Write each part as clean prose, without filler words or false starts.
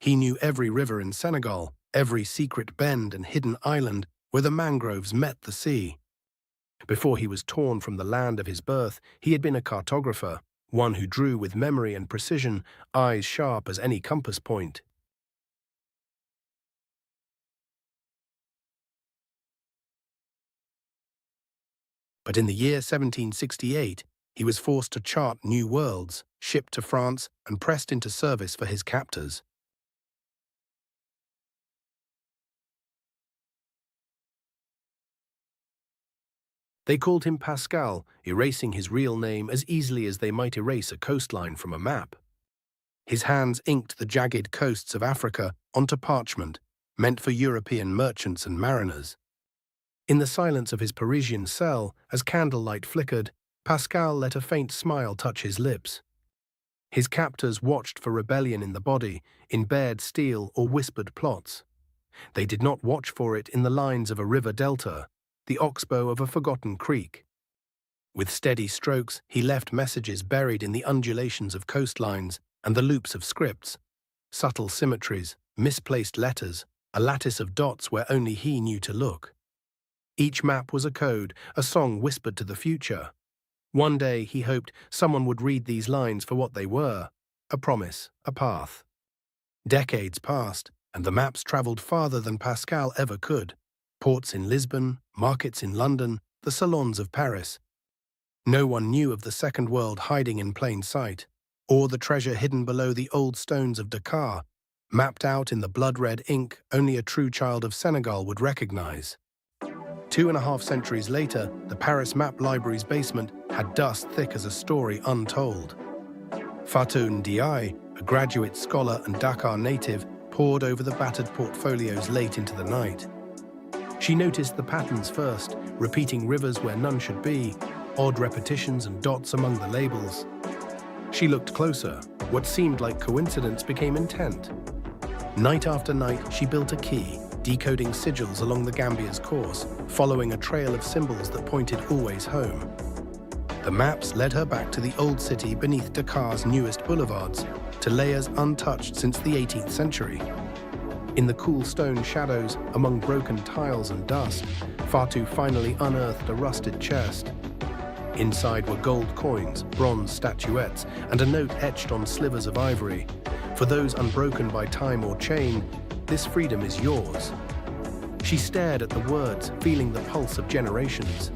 He knew every river in Senegal, every secret bend and hidden island where the mangroves met the sea. Before he was torn from the land of his birth, he had been a cartographer, one who drew with memory and precision, eyes sharp as any compass point. But in the year 1768, he was forced to chart new worlds, shipped to France, and pressed into service for his captors. They called him Pascal, erasing his real name as easily as they might erase a coastline from a map. His hands inked the jagged coasts of Africa onto parchment, meant for European merchants and mariners. In the silence of his Parisian cell, as candlelight flickered, Pascal let a faint smile touch his lips. His captors watched for rebellion in the body, in bared steel or whispered plots. They did not watch for it in the lines of a river delta, the oxbow of a forgotten creek. With steady strokes, he left messages buried in the undulations of coastlines and the loops of scripts, subtle symmetries, misplaced letters, a lattice of dots where only he knew to look. Each map was a code, a song whispered to the future. One day, he hoped, someone would read these lines for what they were, a promise, a path. Decades passed, and the maps traveled farther than Pascal ever could. Ports in Lisbon, markets in London, the salons of Paris. No one knew of the second world hiding in plain sight, or the treasure hidden below the old stones of Dakar, mapped out in the blood-red ink only a true child of Senegal would recognize. 2.5 centuries later, the Paris Map Library's basement had dust thick as a story untold. Fatou Ndiaye, a graduate scholar and Dakar native, pored over the battered portfolios late into the night. She noticed the patterns first, repeating rivers where none should be, odd repetitions and dots among the labels. She looked closer. What seemed like coincidence became intent. Night after night, she built a key, decoding sigils along the Gambia's course, following a trail of symbols that pointed always home. The maps led her back to the old city beneath Dakar's newest boulevards, to layers untouched since the 18th century. In the cool stone shadows, among broken tiles and dust, Fatou finally unearthed a rusted chest. Inside were gold coins, bronze statuettes, and a note etched on slivers of ivory. For those unbroken by time or chain, this freedom is yours. She stared at the words, feeling the pulse of generations.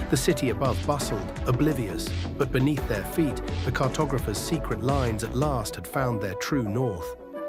The city above bustled, oblivious, but beneath their feet, the cartographer's secret lines at last had found their true north.